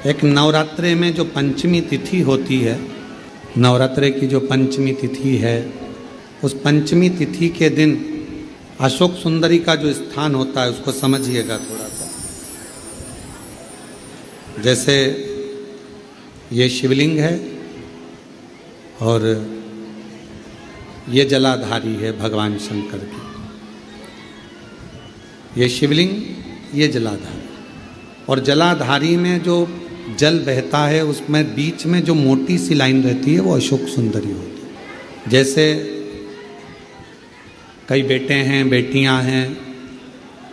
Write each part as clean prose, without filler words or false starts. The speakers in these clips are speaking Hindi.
एक नवरात्रे में जो पंचमी तिथि होती है, नवरात्रे की जो पंचमी तिथि है, उस पंचमी तिथि के दिन अशोक सुंदरी का जो स्थान होता है उसको समझिएगा थोड़ा सा। जैसे ये शिवलिंग है और ये जलाधारी है भगवान शंकर की। ये शिवलिंग, ये जलाधारी, और जलाधारी में जो जल बहता है उसमें बीच में जो मोटी सी लाइन रहती है वो अशोक सुंदरी होती है। जैसे कई बेटे हैं, बेटियां हैं,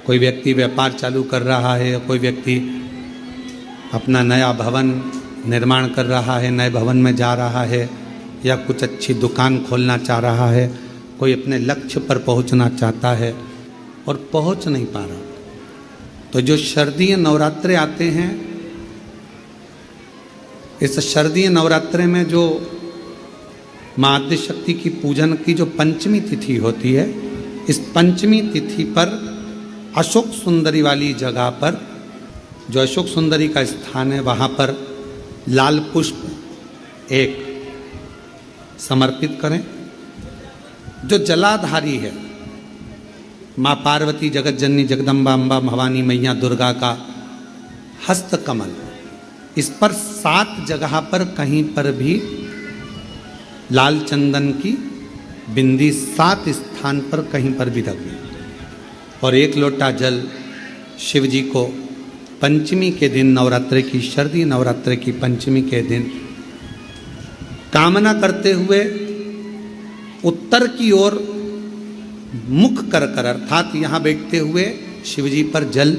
कोई व्यक्ति व्यापार चालू कर रहा है, कोई व्यक्ति अपना नया भवन निर्माण कर रहा है, नए भवन में जा रहा है, या कुछ अच्छी दुकान खोलना चाह रहा है, कोई अपने लक्ष्य पर पहुंचना चाहता है और पहुंच नहीं पा रहा। तो जो शारदीय नवरात्रे आते हैं, इस शारदीय नवरात्रे में जो माँ आद्यशक्ति की पूजन की जो पंचमी तिथि होती है, इस पंचमी तिथि पर अशोक सुंदरी वाली जगह पर, जो अशोक सुंदरी का स्थान है, वहाँ पर लाल पुष्प एक समर्पित करें। जो जलाधारी है, माँ पार्वती, जगत जननी, जगदम्बा, अम्बा, भवानी मैया दुर्गा का हस्त कमल, इस पर 7 जगह पर कहीं पर भी लाल चंदन की बिंदी 7 स्थान पर कहीं पर भी रख दें, और 1 लोटा जल शिव जी को पंचमी के दिन, नवरात्रे की, शारदीय नवरात्रे की पंचमी के दिन कामना करते हुए उत्तर की ओर मुख कर कर, अर्थात यहाँ बैठते हुए शिव जी पर जल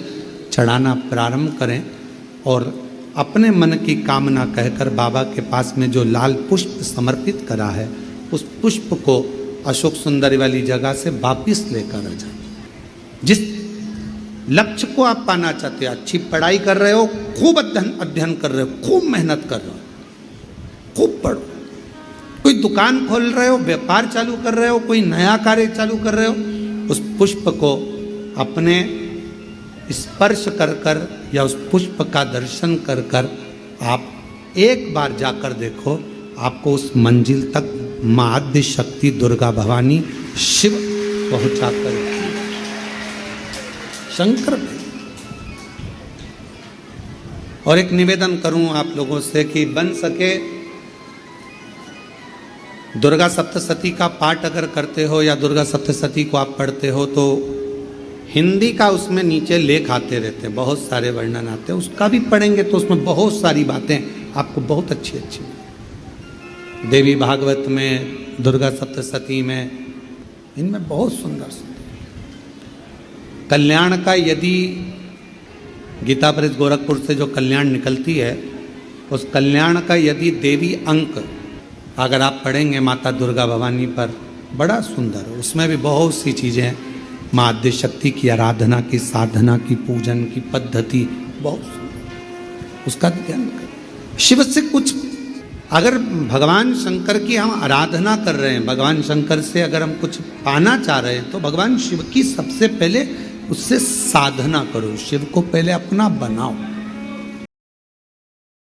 चढ़ाना प्रारंभ करें और अपने मन की कामना कहकर बाबा के पास में जो लाल पुष्प समर्पित करा है, उस पुष्प को अशोक सुंदरी वाली जगह से वापिस लेकर आ जाए। जिस लक्ष्य को आप पाना चाहते हो, अच्छी पढ़ाई कर रहे हो, खूब अध्ययन कर रहे हो, खूब मेहनत कर रहे हो, खूब पढ़ो, कोई दुकान खोल रहे हो, व्यापार चालू कर रहे हो, कोई नया कार्य चालू कर रहे हो, उस पुष्प को अपने स्पर्श कर कर या उस पुष्प का दर्शन कर कर आप एक बार जाकर देखो, आपको उस मंजिल तक माँ आद्यशक्ति दुर्गा भवानी शिव पहुंचा कर शंकर। और एक निवेदन करूं आप लोगों से कि बन सके दुर्गा सप्तशती का पाठ अगर करते हो या दुर्गा सप्तशती को आप पढ़ते हो तो हिंदी का उसमें नीचे लेख आते रहते हैं, बहुत सारे वर्णन आते हैं, उसका भी पढ़ेंगे तो उसमें बहुत सारी बातें आपको बहुत अच्छी अच्छी, देवी भागवत में, दुर्गा सप्तशती में, इनमें बहुत सुंदर सुंदर कल्याण का, यदि गीता प्रेस गोरखपुर से जो कल्याण निकलती है, उस कल्याण का यदि देवी अंक अगर आप पढ़ेंगे माता दुर्गा भवानी पर, बड़ा सुंदर है। उसमें भी बहुत सी चीज़ें हैं, माँ आद्यशक्ति की आराधना की, साधना की, पूजन की पद्धति बहुत सुंदर, उसका ध्यान करें। शिव से कुछ, अगर भगवान शंकर की हम आराधना कर रहे हैं, भगवान शंकर से अगर हम कुछ पाना चाह रहे हैं, तो भगवान शिव की सबसे पहले उससे साधना करो, शिव को पहले अपना बनाओ।